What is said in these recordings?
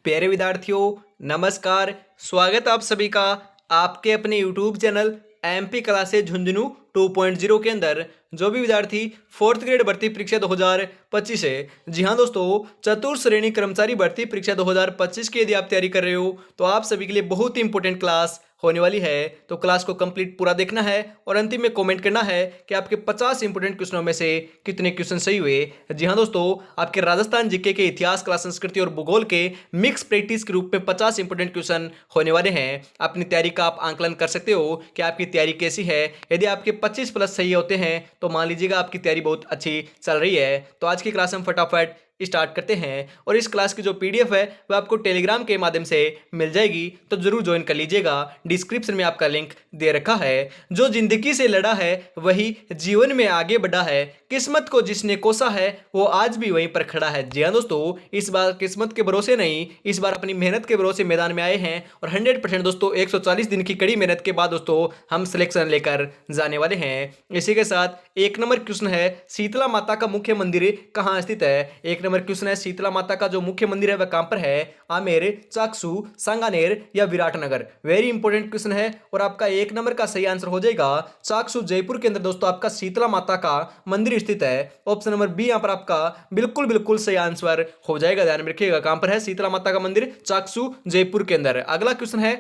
प्यारे विद्यार्थियों, नमस्कार। स्वागत आप सभी का आपके अपने YouTube channel MP classes Jhunjhunu 2.0 के अंदर। जो भी विद्यार्थी फोर्थ ग्रेड भर्ती परीक्षा 2025 है, जी हाँ दोस्तों, चतुर्थ श्रेणी कर्मचारी भर्ती परीक्षा 2025 की यदि आप तैयारी कर रहे हो तो आप सभी के लिए बहुत ही इंपॉर्टेंट क्लास होने वाली है। तो क्लास को कंप्लीट पूरा देखना है और अंतिम में कमेंट करना है कि आपके 50 इंपॉर्टेंट क्वेश्चनों में से कितने क्वेश्चन सही हुए। जी हाँ दोस्तों, आपके राजस्थान जीके के इतिहास, कला, संस्कृति और भूगोल के मिक्स प्रैक्टिस के रूप में 50 इंपॉर्टेंट क्वेश्चन होने वाले हैं। अपनी तैयारी का आप आंकलन कर सकते हो कि आपकी तैयारी कैसी है। यदि आपके 25 प्लस सही होते हैं तो मान लीजिएगा आपकी तैयारी बहुत अच्छी चल रही है। तो आज की क्लास हम फटाफट स्टार्ट करते हैं और इस क्लास की जो पीडीएफ है वो आपको टेलीग्राम के माध्यम से मिल जाएगी, तो जरूर ज्वाइन कर लीजिएगा। डिस्क्रिप्शन में आपका लिंक दे रखा है। जो जिंदगी से लड़ा है वही जीवन में आगे बढ़ा है, किस्मत को जिसने कोसा है वो आज भी वहीं पर खड़ा है। जी हाँ दोस्तों, इस बार किस्मत के भरोसे नहीं, इस बार अपनी मेहनत के भरोसे मैदान में आए हैं और 100% दोस्तों 140 दिन की कड़ी मेहनत के बाद दोस्तों हम सिलेक्शन लेकर जाने वाले हैं। इसी के साथ एक नंबर क्वेश्चन है, शीतला माता का मुख्य मंदिर कहाँ स्थित है। एक नंबर क्वेश्चन है, शीतला माता का जो मुख्य मंदिर है वह कहां पर है। आमेर, चाकसू, सांगानेर या विराटनगर। वेरी इंपॉर्टेंट क्वेश्चन है और आपका एक नंबर का सही आंसर हो जाएगा चाकसू, जयपुर के अंदर दोस्तों आपका शीतला माता का मंदिर स्थित है। ऑप्शन नंबर बी यहां पर आपका बिल्कुल बिल्कुल सही आंसर हो जाएगा। ध्यान में रखिएगा, कहां पर है शीतला माता का मंदिर, चाकसू, जयपुर के अंदर। अगला क्वेश्चन है,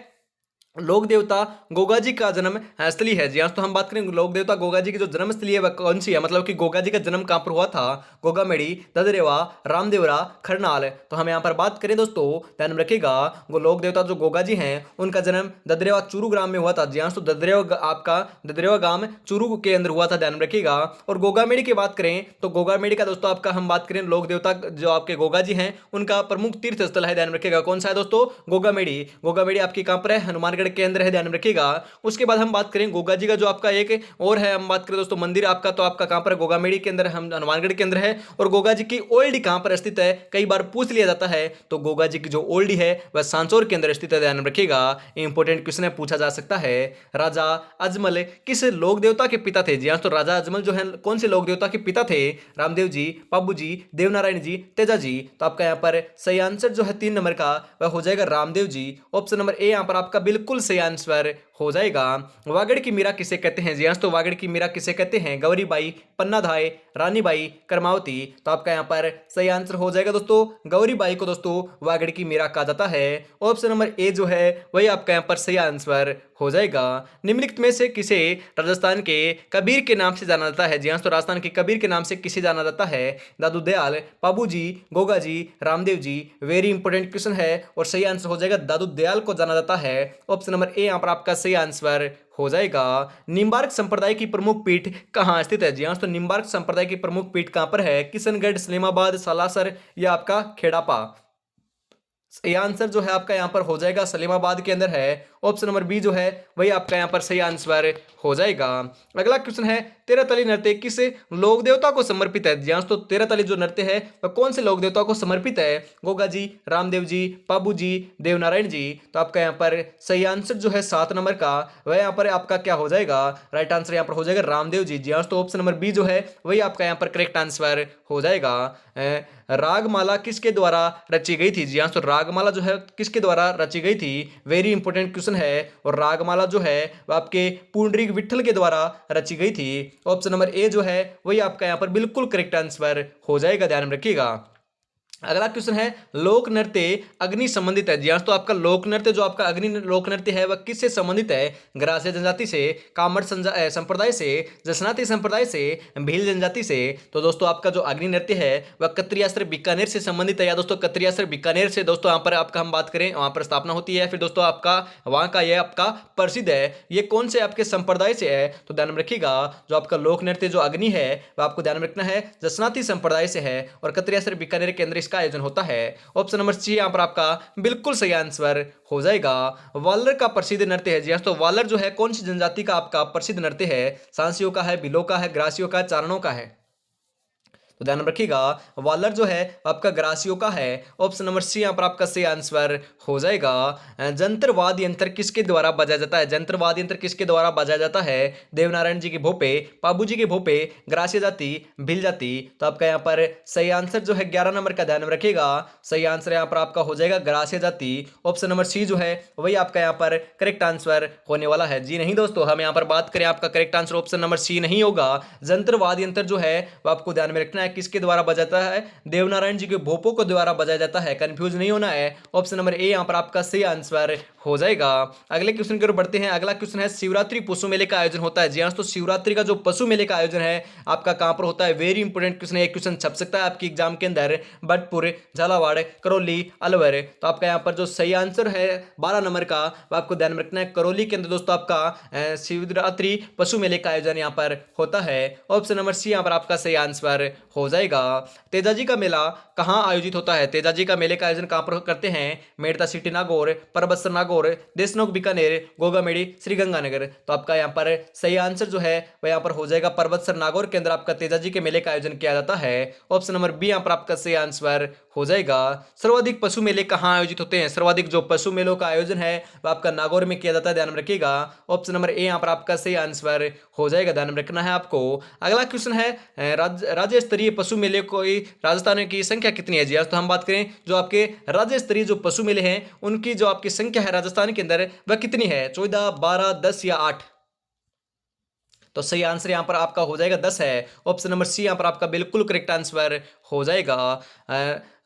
लोक देवता गोगा जी का जन्म स्थली है। जी हाँ, तो हम बात करें लोक देवता गोगा जी की जो जन्म स्थली है वह कौन सी है, मतलब कि गोगा जी का जन्म कहां पर हुआ था। गोगामेड़ी, ददरेवा, रामदेवरा, खरनाल। तो हम यहाँ पर बात करें दोस्तों, ध्यान में रखिएगा, वो लोक देवता जो गोगा जी हैं उनका जन्म ददरेवा चूरू ग्राम में हुआ था। जी हाँ, तो आपका ददरेवा गांव चूरू के अंदर हुआ था, ध्यान में रखिएगा। और गोगामेड़ी की बात करें तो गोगामेड़ी का दोस्तों आपका हम बात करें लोक देवता जो आपके गोगा जी हैं उनका प्रमुख तीर्थ स्थल है। ध्यान में रखिएगा, कौन सा है दोस्तों, गोगामेड़ी। गोगामेड़ी आपकी कहां पर है, हनुमानगढ़ के अंदर है, ध्यान में रखिएगा। उसके बाद हम बात करें गोगा जी का जो आपका एक और है, हम बात करें दोस्तों मंदिर आपका, तो आपका कहां पर है, गोगामेड़ी के अंदर, हम हनुमानगढ़ के अंदर है। और गोगा जी की ओल्डी कहां पर स्थित है, कई बार पूछ लिया जाता है, तो गोगा जी की जो ओल्डी है वह सांचौर के अंदर स्थित है। ध्यान में रखिएगा, इंपॉर्टेंट क्वेश्चन है, पूछा जा सकता है। राजा अजमल किस लोक देवता के पिता थे। जी हाँ, तो राजा अजमल जो है कौन से लोक देवता के पिता थे, रामदेव जी, पाबू जी, देवनारायण जी, तेजा जी। तो आपका यहाँ पर सही आंसर जो है 3 नंबर का वह हो जाएगा Ramdev ji. Option number A यहाँ पर आपका बिल्कुल सही आंसर हो जाएगा। वागड़ की मीरा किसे कहते हैं। जी हाँ, तो वागड़ की मीरा किसे कहते हैं, गौरीबाई, पन्नाधाय, रानीबाई, कर्मावती। तो आपका यहाँ पर सही आंसर हो जाएगा दोस्तों गौरीबाई को दोस्तों वागड़ की मीरा कहा जाता है। ऑप्शन नंबर ए जो है वही आपका यहाँ पर सही आंसर हो जाएगा। निम्नलिखित में से किसे राजस्थान के कबीर के नाम से जाना जाता है। जी हाँ, तो राजस्थान के कबीर के नाम से किसे जाना जाता है, दादू दयाल, पाबू जी, Goga ji, Ramdev ji. Very important question है और सही आंसर हो जाएगा दादू दयाल को जाना जाता है। ऑप्शन नंबर ए यहाँ पर आपका सही आंसर हो जाएगा। निम्बार्क संप्रदाय की प्रमुख पीठ कहाँ स्थित है। जी हाँ, तो निम्बार्क संप्रदाय की प्रमुख पीठ कहाँ पर है, किशनगढ़, सलेमाबाद, सालासर या आपका खेड़ापा। सही आंसर जो है आपका यहाँ पर हो जाएगा सलीमाबाद के अंदर है। ऑप्शन नंबर बी जो है वही आपका यहाँ पर सही आंसर हो जाएगा। अगला क्वेश्चन है, तेरहतली नृत्य किस लोक देवता को समर्पित है। जी हाँ, तो तेरहतली जो नृत्य है वह कौन से लोक देवता को समर्पित है, गोगा जी, रामदेव जी, पाबू जी, देवनारायण जी। तो आपका यहाँ पर सही आंसर जो है 7 नंबर का वह यहाँ पर आपका क्या हो जाएगा, राइट आंसर यहाँ पर हो जाएगा रामदेव जी। जी हाँ, तो ऑप्शन नंबर बी जो है वही आपका यहाँ पर करेक्ट आंसर हो जाएगा। रागमाला किसके द्वारा रची गई थी। जी हाँ, तो रागमाला जो है किसके द्वारा रची गई थी, वेरी इंपॉर्टेंट क्वेश्चन है। और रागमाला जो है वह आपके पुंडरीक विठल के द्वारा रची गई थी। ऑप्शन नंबर ए जो है वही आपका यहाँ पर बिल्कुल करेक्ट आंसर हो जाएगा, ध्यान में रखिएगा। अगला क्वेश्चन है, लोक नृत्य अग्नि संबंधित है। जी हाँ, तो आपका लोक नृत्य जो आपका अग्नि लोक नृत्य है वह किससे संबंधित है, ग्रास्य जनजाति से, कामड़ संप्रदाय से, जसनाती संप्रदाय से, भील जनजाति से। तो दोस्तों आपका जो अग्नि नृत्य है वह कत्रियास्त्र बीकानेर से संबंधित है, या दोस्तों कत्रियास्त्र बीकानेर से दोस्तों यहाँ पर आपका हम बात करें वहां पर स्थापना होती है। फिर दोस्तों आपका वहां का यह आपका प्रसिद्ध है, ये कौन से आपके संप्रदाय से है, तो ध्यान में रखिएगा जो आपका लोक नृत्य जो अग्नि है वह आपको ध्यान में रखना है जसनाती संप्रदाय से है और कत्रियास्त्र बीकानेर के अंदर इसका आयोजन होता है। ऑप्शन नंबर सी यहां पर आपका बिल्कुल सही आंसर हो जाएगा। वालर का प्रसिद्ध नृत्य है। जी हाँ, तो वालर जो है कौन सी जनजाति का आपका प्रसिद्ध नृत्य है, सांसियों का है, बिलो का है, ग्रासियों का है, चारणों का है। तो ध्यान रखिएगा वालर जो है आपका ग्रासियो का है। ऑप्शन नंबर सी यहाँ पर आपका सही आंसर हो जाएगा। जंतर वाद्य यंत्र किसके द्वारा बजाया जाता है? जंतर वाद्य यंत्र किसके द्वारा बजाया जाता है? देवनारायण जी के भोपे, पाबू जी के भोपे, ग्रासिया जाति, भिल जाति। तो आपका यहाँ पर सही आंसर जो है 11 नंबर का ध्यान रखिएगा, सही आंसर यहाँ पर आपका हो जाएगा ग्रासिया जाति। ऑप्शन नंबर सी जो है वही आपका यहाँ पर करेक्ट आंसर होने वाला है। जी नहीं दोस्तों, हम यहाँ पर बात करें आपका correct answer option number C नहीं होगा। जंतर वाद्य यंत्र जो है वो आपको ध्यान में रखना है किसके द्वारा बजाता है? देवनारायण जी के भोपों को द्वारा बजाया जाता है, कंफ्यूज नहीं होना है। ऑप्शन नंबर ए यहाँ पर आपका सही आंसर हो जाएगा। अगले क्वेश्चन की ओर बढ़ते हैं। अगला क्वेश्चन है शिवरात्रि पशु मेले का आयोजन होता है। जी हाँ, तो शिवरात्रि का जो पशु मेले का आयोजन है आपका कहां पर होता है? वेरी इंपोर्टेंट क्वेश्चन है, एक क्वेश्चन छप सकता है आपकी एग्जाम के अंदर। बटपुर, झालावाड़, करौली, अलवर। तो आपका यहाँ पर जो सही आंसर है 12 नंबर का वो आपको ध्यान में रखना है, करौली के अंदर दोस्तों आपका शिवरात्रि पशु मेले का आयोजन यहाँ पर होता है। ऑप्शन नंबर सी यहाँ पर आपका सही आंसर हो जाएगा। तेजाजी का मेला कहाँ आयोजित होता है? तेजाजी का मेले का आयोजन कहां पर करते हैं? मेड़ता सिटी नागौर, परबतसर नागौर, देशनोक बीकानेर, गोगामेड़ी, श्रीगंगानगर। तो आपका यहाँ पर सही आंसर जो है वह यहाँ पर हो जाएगा परबतसर नागौर के अंदर आपका तेजाजी के मेले का आयोजन किया जाता है। ऑप्शन नंबर बी यहाँ पर आपका सही आंसर हो जाएगा। सर्वाधिक पशु मेले कहाँ आयोजित होते हैं? सर्वाधिक जो पशु मेलों का आयोजन है वह आपका नागौर में किया जाता है, ध्यान में रखिएगा। ऑप्शन नंबर ए यहाँ पर आपका सही आंसर हो जाएगा, ध्यान में रखना है आपको। अगला क्वेश्चन है राज्य स्तरीय पशु मेले कोई राजस्थान की संख्या कितनी है? जी आज तो हम बात करें जो आपके राज्य स्तरीय जो पशु मेले हैं उनकी जो आपकी संख्या है राजस्थान के अंदर वह कितनी है? 14, 12, 10 या 8? तो सही आंसर यहां पर आपका हो जाएगा 10 है। ऑप्शन नंबर सी यहां पर आपका बिल्कुल करेक्ट आंसर हो जाएगा।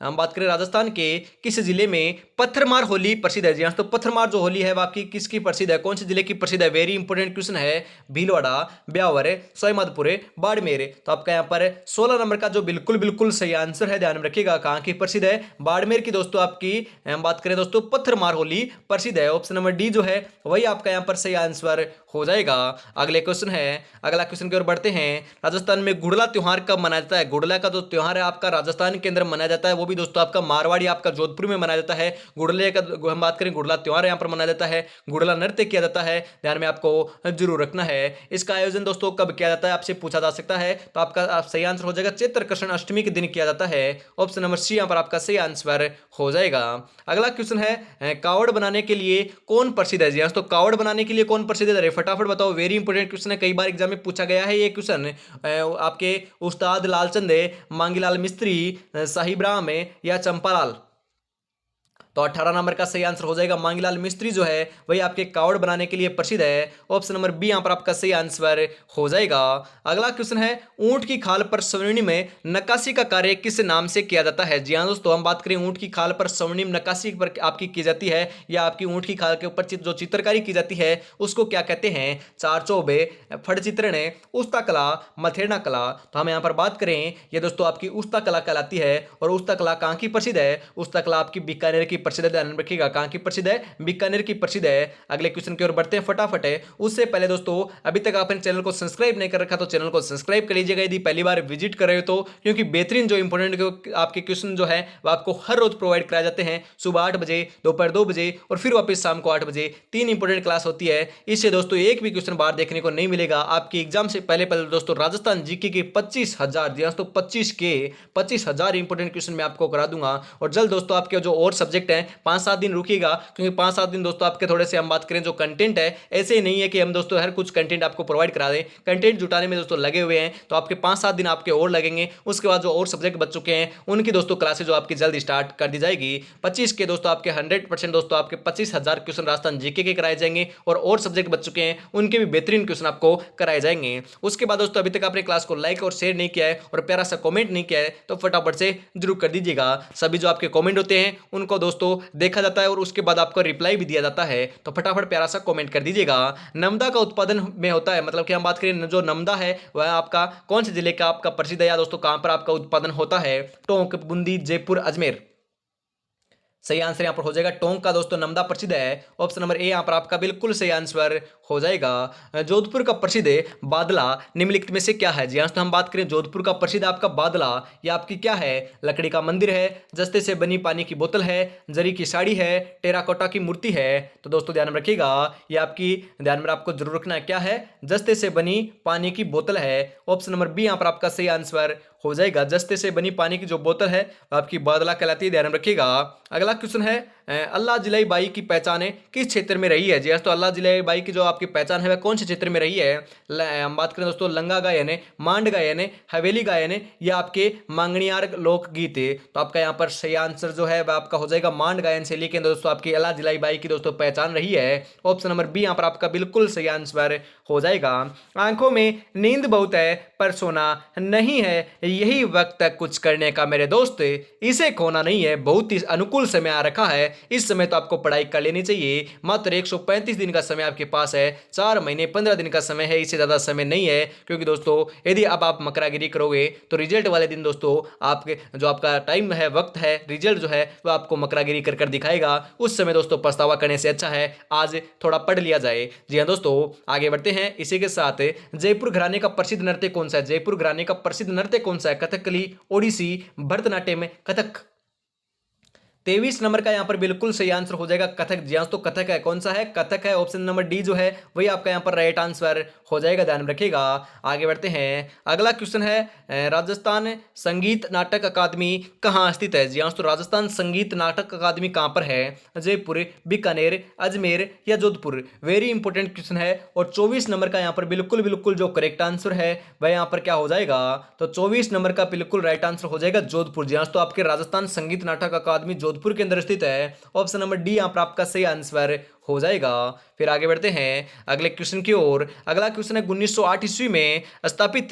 हम बात करें राजस्थान के किस जिले में पत्थरमार होली प्रसिद्ध है? जी हाँ, तो पत्थरमार जो होली है वो आपकी किसकी प्रसिद्ध है? कौन से जिले की प्रसिद्ध है? वेरी इंपोर्टेंट क्वेश्चन है। भीलवाड़ा, ब्यावर, सवाईमाधोपुर, बाड़मेर। तो आपका यहाँ पर 16 नंबर का जो बिल्कुल बिल्कुल सही आंसर है, ध्यान में रखिएगा, कहाँ की प्रसिद्ध है? बाड़मेर की दोस्तों आपकी हम बात करें दोस्तों पत्थरमार होली प्रसिद्ध है। ऑप्शन नंबर डी जो है वही आपका यहाँ पर सही आंसर हो जाएगा। अगले क्वेश्चन है, अगला क्वेश्चन की ओर बढ़ते हैं। राजस्थान में गुड़ला त्योहार कब मनाया जाता है? गुड़ला का जो त्योहार है आपका राजस्थान के अंदर मनाया जाता है, वो भी दोस्तों आपका मारवाड़ी आपका जोधपुर में मनाया जाता है। गुड़ले का हम बात करें गुड़ला त्योहार यहाँ पर मनाया जाता है, गुड़ला नृत्य किया जाता है, ध्यान में आपको जरूर रखना है। इसका आयोजन दोस्तों कब किया जाता है आपसे पूछा जा सकता है, तो आपका सही आंसर हो जाएगा चैत्र कृष्ण अष्टमी के दिन किया जाता है। ऑप्शन नंबर सी यहाँ पर आपका सही आंसर हो जाएगा। अगला क्वेश्चन है कावड़ बनाने के लिए कौन प्रसिद्ध है? जी हाँ, तो कावड़ बनाने के लिए कौन प्रसिद्ध है? फटाफट बताओ, वेरी इंपोर्टेंट क्वेश्चन है, कई बार एग्जाम में पूछा गया है ये क्वेश्चन। आपके उस्ताद लालचंद, मांगीलाल मिस्त्री, साहिब राम या चंपालाल। तो 18 नंबर का सही आंसर हो जाएगा मांगीलाल मिस्त्री जो है वही आपके कावड़ बनाने के लिए प्रसिद्ध है। ऑप्शन नंबर बी यहां पर आपका सही आंसर हो जाएगा। अगला क्वेश्चन है ऊंट की खाल पर स्वर्णिम में नक्काशी का कार्य किस नाम से किया जाता है? जी हाँ दोस्तों, हम बात करें ऊंट की खाल पर स्वर्णिम नक्काशी पर आपकी की जाती है या आपकी ऊंट की खाल के ऊपर जो चित्रकारी की जाती है उसको क्या कहते हैं? चार चौबे, फट चित्रण, उस्ता कला, मथेरना कला। तो हम यहाँ पर बात करें ये दोस्तों आपकी उस्ता कला कहलाती है। और उस्ता कला कहाँ की प्रसिद्ध है? उस्ता कला आपकी बीकानेर की प्रसिद्ध है, ध्यान रखिएगा, कहां की प्रसिद्ध है? बीकानेर की प्रसिद्ध है। अगले क्वेश्चन की ओर बढ़ते हैं फटाफट है। उससे पहले दोस्तों अभी तक आपने चैनल को सब्सक्राइब नहीं कर रखा तो चैनल को सब्सक्राइब कर लीजिएगा यदि पहली बार विजिट कर रहे हो तो, क्योंकि बेहतरीन जो इंपोर्टेंट आपके क्वेश्चन जो है वो आपको हर रोज प्रोवाइड कराए जाते हैं। सुबह 8 बजे, दोपहर 2 बजे और फिर वापस शाम को 8 बजे 3 इंपोर्टेंट क्लास होती है। इससे दोस्तों एक भी क्वेश्चन बाहर देखने को नहीं मिलेगा। आपकी एग्जाम से पहले पहले दोस्तों राजस्थान जीके के 25,000 दोस्तों 25,000 इंपोर्टेंट क्वेश्चन मैं आपको करा दूंगा। और जल्द दोस्तों आपके जो और सब्जेक्ट हैं 5-7 दिन रुकिएगा, क्योंकि 5-7 दिन दोस्तों आपके थोड़े से हम बात करें जो कंटेंट है ऐसे ही नहीं है कि हम दोस्तों हर कुछ कंटेंट आपको प्रोवाइड करा दें। कंटेंट जुटाने में दोस्तों लगे हुए हैं, तो आपके 5-7 दिन आपके और लगेंगे। उसके बाद जो और सब्जेक्ट बच चुके हैं उनकी दोस्तों क्लासेज जो आपकी जल्द स्टार्ट कर दी जाएगी। 25 के दोस्तों आपके 100% दोस्तों आपके 25,000 क्वेश्चन राजस्थान जीके के कराए जाएंगे और सब्जेक्ट बच चुके हैं उनके भी बेहतरीन क्वेश्चन आपको कराए जाएंगे। उसके बाद दोस्तों अभी तक आपने क्लास को लाइक और शेयर नहीं किया है और प्यारा सा कमेंट नहीं किया है तो फटाफट से जरूर कर दीजिएगा। सभी जो आपके कमेंट होते हैं उनको दोस्तों देखा जाता है और उसके बाद आपको रिप्लाई भी दिया जाता है, तो फटाफट प्यारा सा कमेंट कर दीजिएगा। नमदा का उत्पादन में होता है, मतलब कि हम बात करें जो नमदा है वह आपका कौन से जिले का आपका प्रसिद्ध है या दोस्तों कहां पर आपका उत्पादन होता है? टोंक, बूंदी, जयपुर, अजमेर। सही आंसर यहां पर हो जाएगा टोंक का दोस्तों नमदा प्रसिद्ध है। ऑप्शन नंबर ए यहां पर आपका बिल्कुल सही आंसर हो जाएगा। जोधपुर का प्रसिद्ध बादला निम्नलिखित में से क्या है? जी हाँ, तो हम बात करें जोधपुर का प्रसिद्ध आपका बादला, यह आपकी क्या है? लकड़ी का मंदिर है, जस्ते से बनी पानी की बोतल है, जरी की साड़ी है, टेराकोटा की मूर्ति है। तो दोस्तों ध्यान में रखिएगा, ये आपकी ध्यान में आपको जरूर रखना है क्या है? जस्ते से बनी पानी की बोतल है। ऑप्शन नंबर बी यहां पर आपका सही आंसर हो जाएगा। जस्ते से बनी पानी की जो बोतल है वो आपकी बादला कहलाती है, ध्यान में रखिएगा। अगला क्वेश्चन है अल्लाह जिलाई बाई की पहचान किस क्षेत्र में रही है? जी हाँ, तो अल्लाह जिलाई बाई की जो आपकी पहचान है वह कौन से क्षेत्र में रही है? हम बात करें दोस्तों लंगा गायन, मांड गायन, हवेली गायन या आपके मांगणियार लोकगीत। तो आपका यहाँ पर सही आंसर जो है वह आपका हो जाएगा मांड गायन से लेकर दोस्तों आपकी अल्लाह जिलाई बाई की दोस्तों पहचान रही है। ऑप्शन नंबर बी यहाँ पर आपका बिल्कुल सही आंसर हो जाएगा। आंखों में नींद बहुत है पर सोना नहीं है, यही वक्त है कुछ करने का मेरे दोस्त, इसे खोना नहीं है। बहुत ही अनुकूल समय आ रखा है, इस समय तो आपको पढ़ाई कर लेनी चाहिए। मात्र 135 दिन का समय आपके पास है, 4 महीने 15 दिन का समय है, इससे ज़्यादा समय नहीं है। क्योंकि दोस्तों यदि अब आप मकरागिरी करोगे तो रिजल्ट वाले दिन दोस्तों आपके जो आपका टाइम है, वक्त है, रिजल्ट जो है वो आपको मकरागिरी कर दिखाएगा। उस समय दोस्तों पछतावा करने से अच्छा है आज थोड़ा पढ़ लिया जाए। जी हाँ दोस्तों, आगे बढ़ते हैं। इसी के साथ जयपुर घराने का प्रसिद्ध नृत्य कौन सा है? जयपुर घराने का प्रसिद्ध नृत्य कौन सा है? कथकली, ओडिसी, भरतनाट्यम, कथक। 23 नंबर का यहाँ पर बिल्कुल सही आंसर हो जाएगा कथक। जी हाँ, तो कथक है। कौन सा है? कथक है। ऑप्शन नंबर डी जो है वही आपका यहाँ पर राइट आंसर हो जाएगा, ध्यान में रखिएगा। आगे बढ़ते हैं। अगला क्वेश्चन है राजस्थान संगीत नाटक अकादमी कहाँ स्थित है? जी हाँ, तो राजस्थान संगीत नाटक अकादमी कहाँ पर है? जयपुर, बीकानेर, अजमेर या जोधपुर? वेरी इंपॉर्टेंट क्वेश्चन है। और 24 नंबर का यहाँ पर बिल्कुल बिल्कुल जो करेक्ट आंसर है वह यहाँ पर क्या हो जाएगा? तो 24 नंबर का बिल्कुल राइट आंसर हो जाएगा जोधपुर। जी हाँ, तो आपके राजस्थान संगीत नाटक अकादमी जोधपुर के अंदर स्थित है। ऑप्शन नंबर डी यहाँ पर आपका सही आंसर हो जाएगा। फिर आगे बढ़ते हैं अगले क्वेश्चन की ओर। अगला क्वेश्चन है 1908 ईस्वी में स्थापित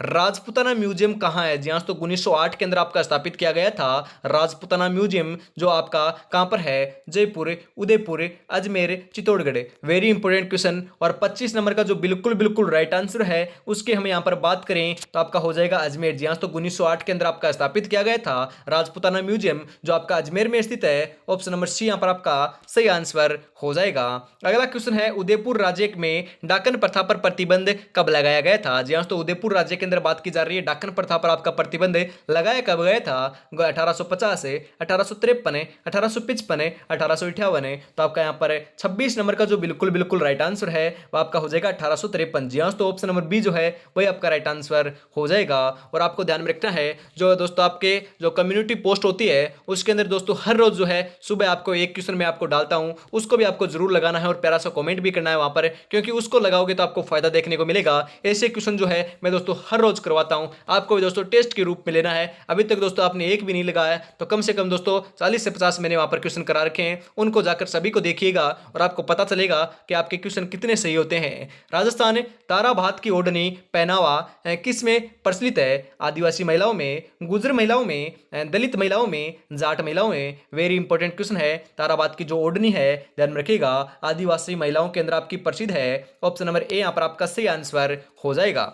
राजपुताना म्यूजियम कहाँ है? जी हाँ, तो 1908 के अंदर आपका स्थापित किया गया था राजपुताना म्यूजियम, जो आपका कहाँ पर है? Jaipur, Udaipur, Ajmer, Chittorgarh? Very important question. और 25 नंबर का जो बिल्कुल बिल्कुल राइट आंसर है उसके हम यहाँ पर बात करें तो आपका हो जाएगा अजमेर। जी हाँ, तो 1908 के अंदर आपका स्थापित किया गया था राजपुताना म्यूजियम, जो आपका अजमेर में स्थित है। ऑप्शन नंबर सी यहाँ पर आपका सही आंसर हो जाएगा। अगला क्वेश्चन है उदयपुर राज्य में डाकन प्रथा पर प्रतिबंध कब लगाया गया था? जी हाँ, तो उदयपुर राज्य के अंदर बात की जा रही है, डाकन प्रथा पर आपका प्रतिबंध लगाया कब गया था? 1850, 1853, 1855, 1858? तो आपका यहाँ पर 26 नंबर का जो बिल्कुल बिल्कुल राइट आंसर है वह आपका हो जाएगा 1853। जी हाँ, तो ऑप्शन नंबर बी जो है वही आपका राइट आंसर हो जाएगा। और आपको ध्यान में रखना है जो दोस्तों आपके जो कम्युनिटी पोस्ट होती है उसके अंदर दोस्तों हर रोज जो है सुबह आपको एक क्वेश्चन मैं आपको डालता हूं, उसको भी आपको जरूर लगाना है और प्यारा सा कमेंट भी करना है वहां पर, क्योंकि उसको लगाओगे तो आपको फायदा देखने को मिलेगा। ऐसे क्वेश्चन जो है मैं दोस्तों हर रोज करवाता हूं, आपको भी दोस्तों टेस्ट के रूप में लेना है। अभी तक दोस्तों आपने एक भी नहीं लगाया तो कम से कम दोस्तों 40 से 50 मैंने वहां पर क्वेश्चन करा रखे हैं, उनको जाकर सभी को देखिएगा और आपको पता चलेगा कि आपके क्वेश्चन कितने सही होते हैं। राजस्थान तारा भात की ओढ़नी पहनावा किस में प्रचलित है? आदिवासी महिलाओं में, गुजर महिलाओं में, दलित महिलाओं में, जाट महिलाओं में? वेरी इंपॉर्टेंट क्वेश्चन है। ताराबाद की जो ओढ़नी है ध्यान में रखिएगा आदिवासी महिलाओं के अंदर आपकी प्रसिद्ध है। ऑप्शन नंबर ए यहाँ पर आपका सही आंसर हो जाएगा।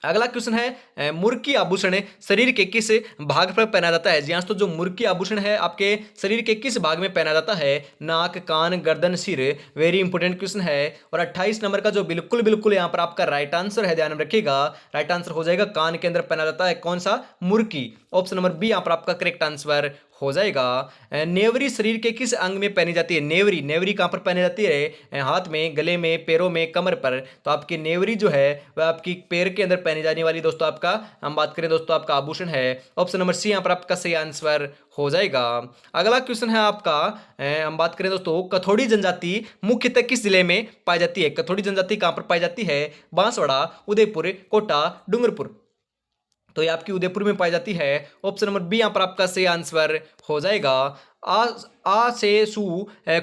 अगला क्वेश्चन है मुर्की आभूषण शरीर के किस भाग पर पहना जाता है? जी हाँ, तो जो मुर्की आभूषण है आपके शरीर के किस भाग में पहना जाता है? नाक, कान, गर्दन, सिर? वेरी इंपॉर्टेंट क्वेश्चन है। और 28 नंबर का जो बिल्कुल बिल्कुल यहाँ पर आपका राइट आंसर है, ध्यान में रखिएगा, राइट आंसर हो जाएगा कान के अंदर पहना जाता है। कौन सा? मुर्की। ऑप्शन नंबर बी यहाँ पर आपका करेक्ट आंसर हो जाएगा। नेवरी शरीर के किस अंग में पहनी जाती है? नेवरी, नेवरी कहाँ पर पहनी जाती है? हाथ में, गले में, पैरों में, कमर पर? तो आपकी नेवरी जो है वह आपकी पैर के अंदर पहनी जाने वाली दोस्तों आपका हम बात करें दोस्तों आपका आभूषण है। ऑप्शन नंबर सी यहाँ पर आपका सही आंसर हो जाएगा। अगला क्वेश्चन है आपका हम बात करें दोस्तों कथोड़ी जनजाति मुख्यतः किस जिले में पाई जाती है? कथोड़ी जनजाति कहाँ पर पाई जाती है? बांसवाड़ा, उदयपुर, कोटा, डूंगरपुर? तो ये आपकी उदयपुर में पाई जाती है। ऑप्शन नंबर बी यहाँ पर आपका सही आंसर हो जाएगा। आ से सु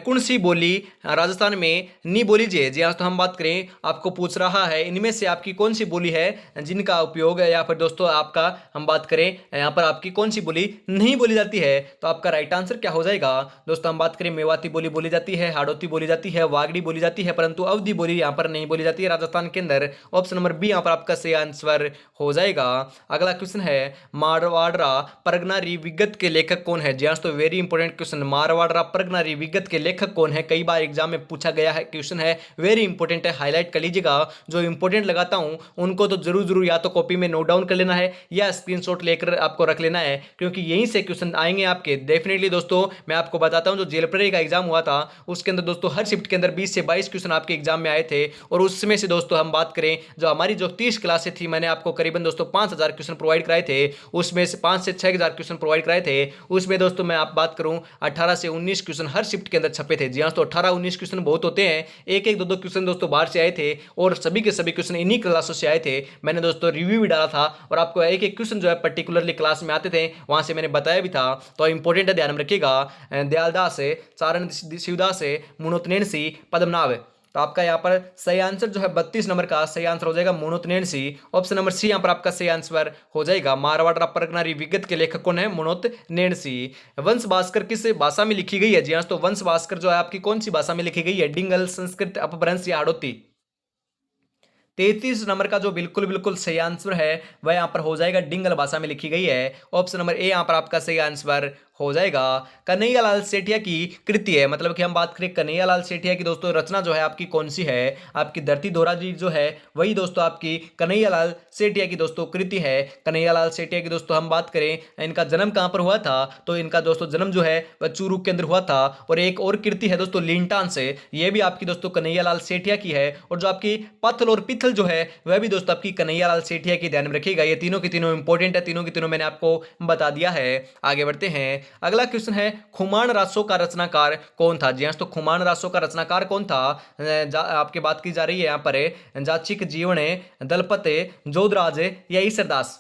कौन सी बोली राजस्थान में नहीं बोली जाए? जी हाँ, तो हम बात करें आपको पूछ रहा है इनमें से आपकी कौन सी बोली है जिनका उपयोग है, या फिर दोस्तों आपका हम बात करें यहाँ पर आपकी कौन सी बोली नहीं बोली जाती है? तो आपका राइट आंसर क्या हो जाएगा? दोस्तों हम बात करें मेवाती बोली बोली जाती है, हाड़ौती बोली जाती है, वागड़ी बोली जाती है, परंतु अवधी बोली यहाँ पर नहीं बोली जाती है राजस्थान के अंदर। ऑप्शन नंबर बी यहाँ पर आपका सही आंसर हो जाएगा। अगला क्वेश्चन है मारवाड़ा परगना विगत के लेखक कौन है? है। जी हाँ दोस्तों, very important question, Marwar Pargana विगत के लेखक कौन है, कई बार एग्जाम में पूछा गया है क्वेश्चन है, वेरी इंपॉर्टेंट है, हाईलाइट कर लीजिएगा। जो इंपॉर्टेंट लगाता हूं उनको तो जरूर जरूर या तो कॉपी में नोट डाउन कर लेना है या स्क्रीनशॉट लेकर आपको रख लेना है, क्योंकि यहीं से क्वेश्चन आएंगे आपके डेफिनेटली। दोस्तों मैं आपको बताता हूं, जो जेल प्रेरी का एग्जाम हुआ था उसके अंदर दोस्तों हर शिफ्ट के अंदर 20 से 22 क्वेश्चन आपके एग्जाम में आए थे, और उसमें से दोस्तों हम बात करें जो हमारी जो 30 क्लासें थी, मैंने आपको करीबन दोस्तों 5000 क्वेश्चन प्रोवाइड कराए थे, उसमें से 5 से 6000 क्वेश्चन प्रोवाइड कराए थे। उसमें दोस्तों मैं आप बात करूं 18 से 19 क्वेश्चन हर शिफ्ट के अंदर छपे थे। जी हाँ, तो 18-19 क्वेश्चन बहुत होते हैं, एक एक दो दो क्वेश्चन दोस्तों बाहर से आए थे, और सभी के सभी क्वेश्चन इन्हीं क्लासों से आए थे। मैंने दोस्तों रिव्यू भी डाला था, और आपको एक एक क्वेश्चन जो है पर्टिकुलरली क्लास में आते थे वहां से मैंने बताया भी था, तो इंपॉर्टेंट है, ध्यान में रखिएगा। दयालदास है, चारण शिवदास है, मुनोतनेनसी, पद्मनाभ है। तो आपका यहाँ पर सही आंसर जो है 32 नंबर का सही आंसर हो जाएगा मुनोतनेनसी। ऑप्शन नंबर सी यहाँ पर आपका सही आंसर हो जाएगा। मारवाड़ परगना विगत के लेखक कौन है, मुनोतनेनसी। वंश भास्कर किस भाषा में लिखी गई है, जी हाँ तो वंश भास्कर जो है आपकी कौन सी भाषा में लिखी गई है, डिंगल, संस्कृत, अपभ्रंश या हाड़ौती। 33 नंबर का जो बिल्कुल बिल्कुल सही आंसर है वह यहाँ पर हो जाएगा डिंगल भाषा में लिखी गई है। ऑप्शन नंबर ए यहाँ पर आपका सही आंसर हो जाएगा। कन्हैयालाल सेठिया की कृति है, मतलब कि हम बात करें कन्हैयालाल सेठिया की दोस्तों रचना जो है आपकी कौन सी है, आपकी धरती दोहरा जी जो है वही दोस्तों आपकी कन्हैयालाल सेठिया की दोस्तों कृति है। कन्हैयालाल सेठिया की दोस्तों हम बात करें इनका जन्म कहाँ पर हुआ था, तो इनका दोस्तों जन्म जो है वह चूरू के अंदर हुआ था। और एक और कृति है दोस्तों लिंटान से, यह भी आपकी दोस्तों कन्हैयालाल सेठिया की है। और जो आपकी पत्थल और पित्थल जो है वह भी दोस्तों आपकी कन्हैयालाल सेठिया की, ध्यान में रखिएगा। ये तीनों की तीनों इंपॉर्टेंट है, तीनों की तीनों मैंने आपको बता दिया है। आगे बढ़ते हैं, अगला क्वेश्चन है खुमान रासो का रचनाकार कौन था। जी हाँ तो खुमान रासो का रचनाकार कौन था, आपकी बात की जा रही है यहाँ पर जाचिक जीवन, दलपत, जोधराज या ईसरदास।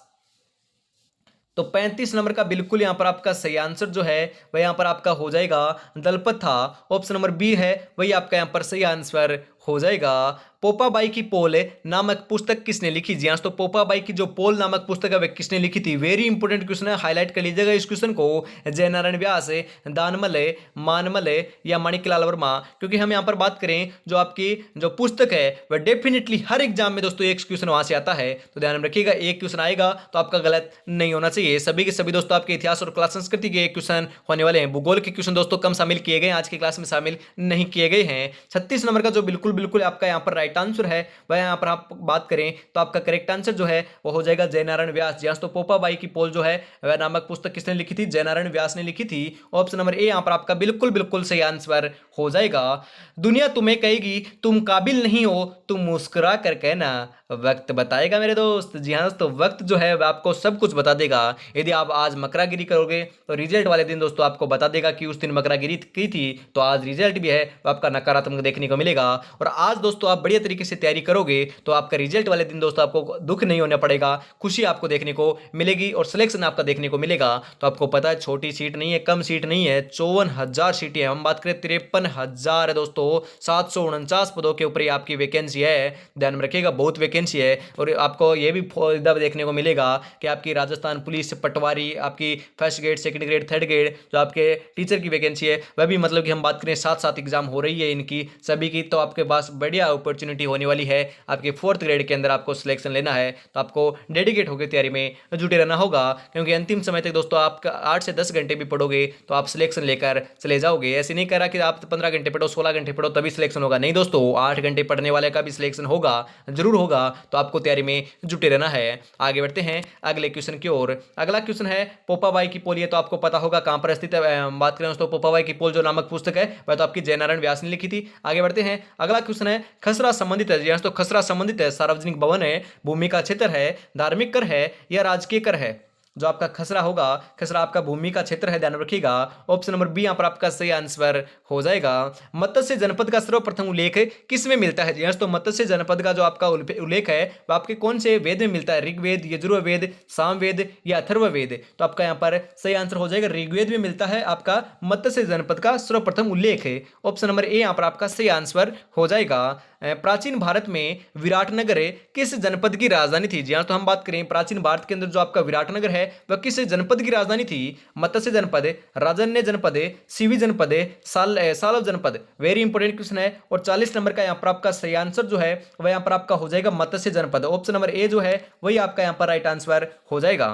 तो 35 नंबर का बिल्कुल यहां पर आपका सही आंसर जो है वह यहां पर आपका हो जाएगा दलपत था। ऑप्शन नंबर बी है वही आपका यहां पर सही आंसर हो जाएगा। पोपाबाई की पोल नामक पुस्तक किसने लिखी, जी हाँ तो पोपाबाई की जो पोल नामक पुस्तक है वह किसने लिखी थी, वेरी इंपॉर्टेंट क्वेश्चन है, हाईलाइट कर लीजिएगा इस क्वेश्चन को। जयनारायण व्यास, दानमल, मानमल या माणिकलाल वर्मा। क्योंकि हम यहाँ पर बात करें जो आपकी जो पुस्तक है वह डेफिनेटली हर एग्जाम में दोस्तों एक क्वेश्चन वहां से आता है, तो ध्यान में रखिएगा एक क्वेश्चन आएगा तो आपका गलत नहीं होना चाहिए। सभी के सभी दोस्तों आपके इतिहास और कला संस्कृति के क्वेश्चन होने वाले हैं, भूगोल के क्वेश्चन दोस्तों कम शामिल किए गए, आज की क्लास में शामिल नहीं किए गए हैं। 36 नंबर का जो बिल्कुल बिल्कुल आपका यहाँ पर राइट आंसर है वह यहाँ पर आप बात करें तो आपका करेक्ट आंसर जो है वो हो जाएगा जयनारायण व्यास। जी हाँ तो पोपाबाई की पोल जो है वह नामक पुस्तक किसने लिखी थी, जयनारायण व्यास ने लिखी थी। ऑप्शन नंबर ए यहाँ पर आपका बिल्कुल बिल्कुल सही आंसर हो जाएगा। दुनिया तुम्हें कहेगी तुम काबिल नहीं हो, तुम मुस्कुरा कर कहना, वक्त बताएगा मेरे दोस्त। जी हाँ दोस्तों, वक्त जो है वह आपको सब कुछ बता देगा। यदि आप आज मकरागिरी करोगे तो रिजल्ट वाले दिन दोस्तों आपको बता देगा कि उस दिन मकरागिरी की थी, तो आज रिजल्ट भी है वो आपका नकारात्मक देखने को मिलेगा। और आज दोस्तों आप बढ़िया तरीके से तैयारी करोगे तो आपका रिजल्ट वाले दिन दोस्तों आपको दुख नहीं होना पड़ेगा, खुशी आपको देखने को मिलेगी और सिलेक्शन आपका देखने को मिलेगा। तो आपको पता है छोटी सीट नहीं है, कम सीट नहीं है, 54,000 सीटें हैं। हम बात करें 53,000 है दोस्तों, 749 पदों के ऊपर आपकी वैकेंसी है, ध्यान में रखिएगा बहुत वैकेंसी है। और आपको यह भी फायदा देखने को मिलेगा कि आपकी राजस्थान पुलिस पटवारी, आपकी first grade, second grade, third grade जो आपके टीचर की वैकेंसी है वह भी, मतलब कि हम बात करें साथ साथ एग्जाम हो रही है इनकी सभी की, तो आपके पास बढ़िया अपॉर्चुनिटी होने वाली है। आपके 4th ग्रेड के अंदर आपको सिलेक्शन लेना है तो आपको डेडिकेट होकर तैयारी में जुटे रहना होगा, क्योंकि अंतिम समय तक दोस्तों आप 8 से 10 घंटे भी पढ़ोगे तो आप सिलेक्शन लेकर चले जाओगे। ऐसे नहीं कह रहा कि आप 15 घंटे पढ़ो, 16 घंटे पढ़ो तभी सिलेक्शन होगा, नहीं दोस्तों, 8 घंटे पढ़ने वाले का भी सिलेक्शन होगा, जरूर होगा, तो आपको तैयारी में जुटे रहना है। आगे बढ़ते हैं अगले क्वेश्चन की ओर। अगला क्वेश्चन है पोपाबाई की पोल, ये तो आपको पता होगा कहां पर स्थित है। बात करें दोस्तों पोपाबाई की पोल जो नामक पुस्तक है वह तो आपकी जयनारायण व्यास ने लिखी थी। आगे बढ़ते हैं, अगला क्वेश्चन है खसरा संबंधित है। तो खसरा संबंधित है, सार्वजनिक भवन है, भूमि का क्षेत्र है, धार्मिक कर है या राजकीय कर है। जो आपका खसरा होगा, खसरा आपका भूमि का क्षेत्र है, ध्यान रखिएगा। ऑप्शन नंबर बी यहाँ पर आपका सही आंसर हो जाएगा। मत्स्य जनपद का सर्वप्रथम उल्लेख किस में मिलता है, जी तो मत्स्य जनपद का जो आपका उल्लेख है वह आपके कौन से वेद में मिलता है, ऋग्वेद, यजुर्वेद, सामवेद या अथर्ववेद। तो आपका यहाँ पर सही आंसर हो जाएगा ऋग्वेद में मिलता है आपका मत्स्य जनपद का सर्वप्रथम उल्लेख है। ऑप्शन नंबर ए यहाँ पर आपका सही आंसर हो जाएगा। प्राचीन भारत में विराटनगर किस जनपद की राजधानी थी, जी हाँ तो हम बात करें प्राचीन भारत के अंदर जो आपका विराटनगर है वह किस जनपद की राजधानी थी, मत्स्य जनपद, राजन्य जनपद, सीवी जनपद, सालव जनपद। वेरी इंपॉर्टेंट क्वेश्चन है। और 40 नंबर का यहाँ पर आपका सही आंसर जो है वह यहाँ पर आपका हो जाएगा मत्स्य जनपद। ऑप्शन नंबर ए जो है वही आपका यहाँ पर राइट आंसर हो जाएगा।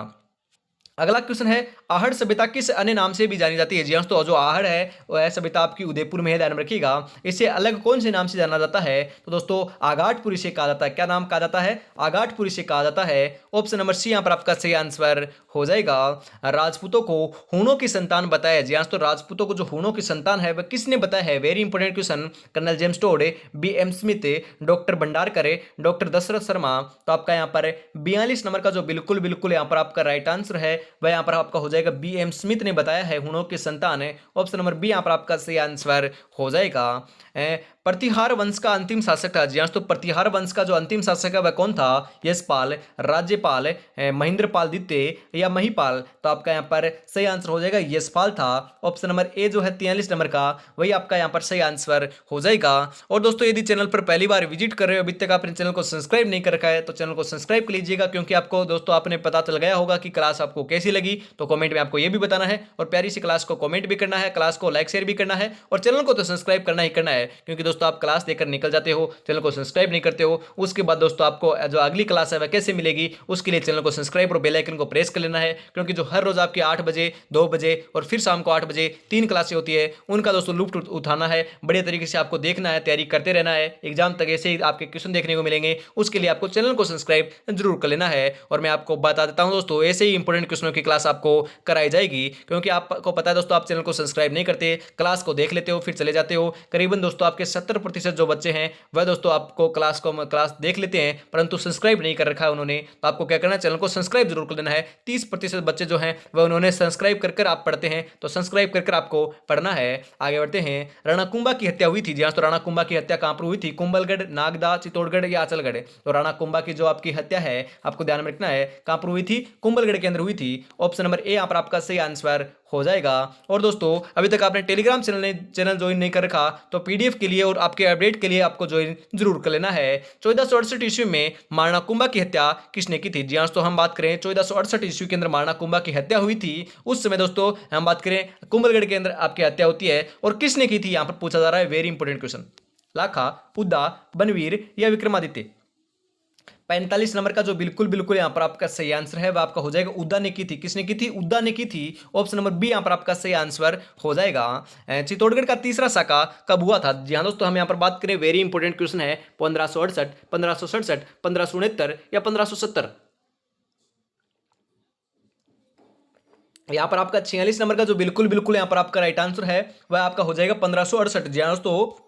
अगला क्वेश्चन है, आहड़ सभ्यता किस अन्य नाम से भी जानी जाती है? जी हाँ, तो जो आहड़ है वह सभ्यता आपकी उदयपुर में है, ध्यान में रखिएगा। इसे अलग कौन से नाम से जाना जाता है? तो दोस्तों आगाटपुर इसे कहा जाता है। क्या नाम कहा जाता है? आगाटपुर इसे कहा जाता है। ऑप्शन नंबर सी यहाँ पर आपका सही आंसर हो जाएगा। राजपूतों को हूणों की संतान बताया। जी हाँ, तो राजपूतों को जो हूणों की संतान है वह किसने बताया है? Very important question. Colonel James Tod, B M Smith, doctor Bhandarkar, doctor Dasharath Sharma. तो आपका यहाँ पर 42 नंबर का जो बिल्कुल बिल्कुल यहाँ पर आपका राइट आंसर है वह यहाँ पर आपका हो जाएगा बी एम स्मिथ ने बताया है, हूणों की संतान है। ऑप्शन नंबर बी यहाँ पर आपका सही आंसर हो जाएगा। प्रतिहार वंश का अंतिम शासक था। जी हाँ, तो प्रतिहार वंश का जो अंतिम शासक है वह कौन था? यशपाल, राज्यपाल, महेंद्रपाल द्वितीय या महिपाल। तो आपका यहाँ पर सही आंसर हो जाएगा यशपाल था। ऑप्शन नंबर ए जो है 43 नंबर का वही आपका यहाँ पर सही आंसर हो जाएगा। और दोस्तों यदि चैनल पर पहली बार विजिट कर रहे हो, अभी तक आपने चैनल को सब्सक्राइब नहीं कर रखा है तो चैनल को सब्सक्राइब कर लीजिएगा, क्योंकि आपको दोस्तों आपने पता चल गया होगा कि क्लास आपको कैसी लगी। तो कमेंट में आपको ये भी बताना है और प्यारी सी क्लास को कमेंट भी करना है, क्लास को लाइक शेयर भी करना है और चैनल को तो सब्सक्राइब करना ही करना है, क्योंकि दोस्तों आप क्लास देकर निकल जाते हो, चैनल को सब्सक्राइब नहीं करते हो। उसके बाद दोस्तों आपको जो अगली क्लास है वह कैसे मिलेगी, उसके लिए चैनल को सब्सक्राइब और बेल आइकन को प्रेस कर लेना है, क्योंकि जो हर रोज आपकी 8 बजे, 2 बजे और फिर शाम को 8 बजे 3 क्लासें होती है, उनका दोस्तों लुफ्त उठाना है, बढ़िया तरीके से आपको देखना है, तैयारी करते रहना है। एग्जाम तक ऐसे ही आपके क्वेश्चन देखने को मिलेंगे, उसके लिए आपको चैनल को सब्सक्राइब जरूर कर लेना है। और मैं आपको बता देता हूं दोस्तों, ऐसे ही इंपॉर्टेंट क्वेश्चनों की क्लास आपको कराई जाएगी, क्योंकि आपको पता है दोस्तों आप चैनल को सब्सक्राइब नहीं करते, क्लास को देख लेते हो फिर चले जाते हो। करीबन दोस्तों आपके 70% जो बच्चे हैं वह दोस्तों आपको क्लास देख लेते हैं परंतु सब्सक्राइब नहीं कर रखा है उन्होंने। तो आपको क्या करना है, चैनल को सब्सक्राइब जरूर कर लेना है। 30% बच्चे जो हैं वह उन्होंने सब्सक्राइब कर आप पढ़ते हैं, तो सब्सक्राइब कर आपको पढ़ना है। आगे बढ़ते हैं। राणा कुंभा की हत्या हुई थी। जी हाँ, तो राणा कुंभा की हत्या कहां पर हुई थी? कुंभलगढ़, नागदा, चित्तौड़गढ़ या अचलगढ़। तो राणा कुंभा की जो आपकी हत्या है आपको ध्यान में रखना है कहां पर हुई थी? कुंभलगढ़ के अंदर हुई थी। ऑप्शन नंबर ए यहाँ पर आपका सही आंसर हो जाएगा। और दोस्तों अभी तक आपने टेलीग्राम चैनल ज्वाइन नहीं कर रखा तो पीडीएफ के लिए और आपके अपडेट के लिए आपको ज्वाइन जरूर कर लेना है। 1468 ईस्वी में मारणा कुंभा की हत्या किसने की थी? जी हाँ, तो हम बात करें 1468 ईस्वी के अंदर मारणा कुंभा की हत्या हुई थी। उस समय दोस्तों हम बात करें कुंभलगढ़ के अंदर आपकी हत्या होती है और किसने की थी यहाँ पर पूछा जा रहा है। Very important question. Lakha, Udda, Banvir या विक्रमादित्य। 45 नंबर का जो बिल्कुल बिल्कुल यहाँ पर आपका सही आंसर है वह आपका हो जाएगा उद्दा ने की थी। किसने की थी? उद्दा ने की थी। ऑप्शन नंबर बी यहाँ पर आपका सही आंसर हो जाएगा। चित्तौड़गढ़ का तीसरा साका कब हुआ था? जी हाँ दोस्तों, हम यहाँ पर बात करें, वेरी इंपॉर्टेंट क्वेश्चन है। 1568, 1567, 1569 या 1570। यहाँ पर आपका 46 नंबर का जो बिल्कुल बिल्कुल यहाँ पर आपका राइट आंसर है वह आपका हो जाएगा 1568। जी हाँ दोस्तों,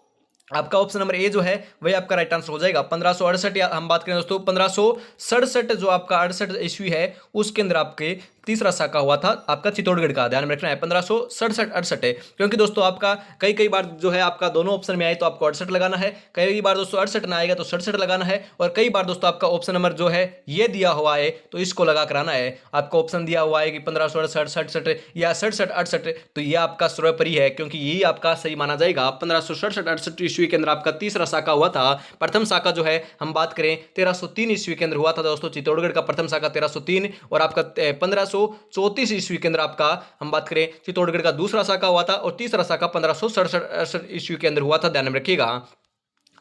आपका ऑप्शन नंबर ए जो है वही आपका राइट आंसर हो जाएगा 1568। या हम बात करें दोस्तों 1567 जो आपका 68 ईस्वी है उसके अंदर आपके तीसरा साका हुआ था आपका चित्तौड़गढ़ का। ध्यान में रखना है 1567 68 है, क्योंकि दोस्तों आपका कई बार जो है आपका दोनों ऑप्शन में आए तो आपको 68 लगाना है, कई बार दोस्तों 68 ना आएगा तो 67 लगाना है, और कई बार दोस्तों आपका ऑप्शन नंबर जो है ये दिया हुआ है तो इसको लगा कराना है। आपका ऑप्शन दिया हुआ है कि 1568 67 या 67 68, तो ये आपका सर्वोपरि है क्योंकि यही आपका सही माना जाएगा। 1567 68 ईस्वी के अंदर आपका तीसरा साका हुआ था। प्रथम साका जो है हम बात करें 1303 ईस्वी के अंदर हुआ था दोस्तों, चित्तौड़गढ़ का प्रथम साका 1303, और आपका 1534 ईस्वी के अंदर आपका हम बात करें चित्तौड़गढ़ का दूसरा साका हुआ था, और तीसरा साका 1567 ईस्वी के अंदर हुआ था। ध्यान में रखिएगा।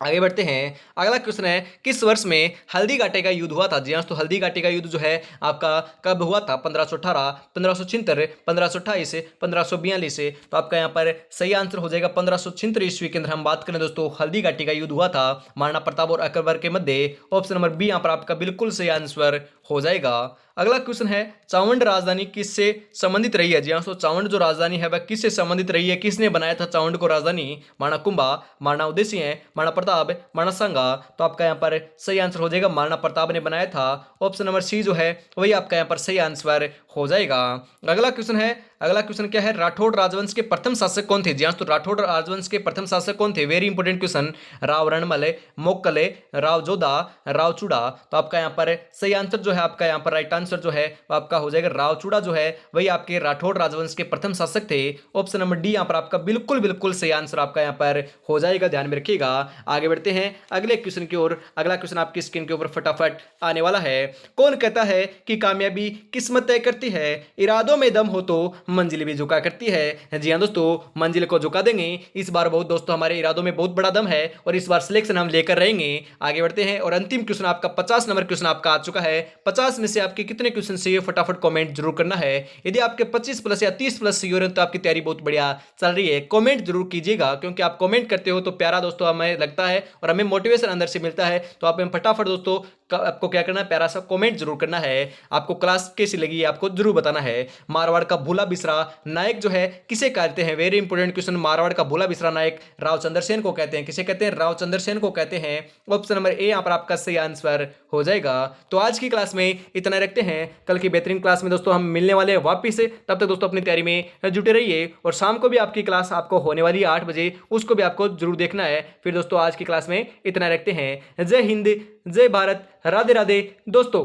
आगे बढ़ते हैं। अगला क्वेश्चन है, किस वर्ष में हल्दी घाटी का युद्ध हुआ था? जी हाँ, तो हल्दी घाटी का युद्ध जो है आपका कब हुआ था? 1518, 1576, 1528, 1542। तो आपका यहाँ पर सही आंसर हो जाएगा 1576 ईस्वी के अंदर हम बात करें दोस्तों हल्दी घाटी का युद्ध हुआ था महाराणा प्रताप और अकबर के मध्य। ऑप्शन नंबर बी यहाँ पर आपका बिल्कुल सही आंसर हो जाएगा। अगला क्वेश्चन है, चावंड राजधानी किससे संबंधित रही है? जी हाँ, तो चावंड जो राजधानी है वह किससे संबंधित रही है? किसने बनाया था चावंड को राजधानी? महाराणा कुंभा, महाराणा उदयसिंह, महाराणा प्रताप, महाराणा सांगा। तो आपका यहाँ पर सही आंसर हो जाएगा महाराणा प्रताप ने बनाया था। ऑप्शन नंबर सी जो है वही आपका यहाँ पर सही आंसर हो जाएगा। अगला क्वेश्चन है, अगला क्वेश्चन क्या है, राठौड़ राजवंश के प्रथम शासक कौन थे? जी हाँ, तो राठौड़ राजवंश के प्रथम शासक कौन थे? Very important question. Rao Ranmal, Mokal, Rao Jodha, Rao Chuda. तो आपका यहाँ पर सही आंसर जो है आपका यहाँ पर राइट आंसर जो है वो आपका हो जाएगा राव चूड़ा जो है वही आपके राठौड़ राजवंश के प्रथम शासक थे। ऑप्शन नंबर डी यहाँ पर आपका बिल्कुल बिल्कुल सही आंसर आपका यहाँ पर हो जाएगा। ध्यान में रखिएगा। आगे बढ़ते हैं अगले क्वेश्चन की ओर। अगला क्वेश्चन आपकी स्क्रीन के ऊपर फटाफट आने वाला है। कौन कहता है कि कामयाबी किस्मत तय करती करती है, इरादों में दम हो तो मंजिल भी झुका करती है। जी हाँ दोस्तों, मंजिल को झुका देंगे। इस बार बहुत दोस्तों हमारे इरादों में बहुत बड़ा दम है और इस बार सिलेक्शन हम लेकर रहेंगे। आगे बढ़ते हैं और अंतिम क्वेश्चन आपका 50 नंबर क्वेश्चन आपका आ चुका है। 50 में से आपके कितने क्वेश्चन सही है फटाफट कमेंट जरूर करना है। यदि आपके 25 प्लस या 30 प्लस सही हो रहे हैं तो आपकी तैयारी बहुत बढ़िया चल रही है। कमेंट जरूर कीजिएगा, क्योंकि आप कमेंट करते हो तो प्यारा दोस्तों हमें लगता है और हमें मोटिवेशन अंदर से मिलता है। तो आप फटाफट दोस्तों आपको क्या करना है, प्यारा सा कमेंट जरूर करना है। आपको क्लास कैसी लगी है आपको जरूर बताना है। मारवाड़ का भूला बिसरा नायक जो है किसे कहते हैं? Very important question. मारवाड़ का भूला बिसरा नायक राव चंद्रसेन को कहते हैं। किसे कहते हैं? राव चंद्रसेन को कहते हैं। ऑप्शन नंबर ए यहाँ पर आपका सही आंसर हो जाएगा। तो आज की क्लास में इतना रखते हैं। कल की बेहतरीन क्लास में दोस्तों हम मिलने वाले हैं वापिस। तब तक दोस्तों अपनी तैयारी में जुटे रहिए और शाम को भी आपकी क्लास आपको होने वाली है 8 बजे, उसको भी आपको जरूर देखना है। फिर दोस्तों आज की क्लास में इतना रखते हैं। जय हिंद, जय भारत, राधे राधे दोस्तों।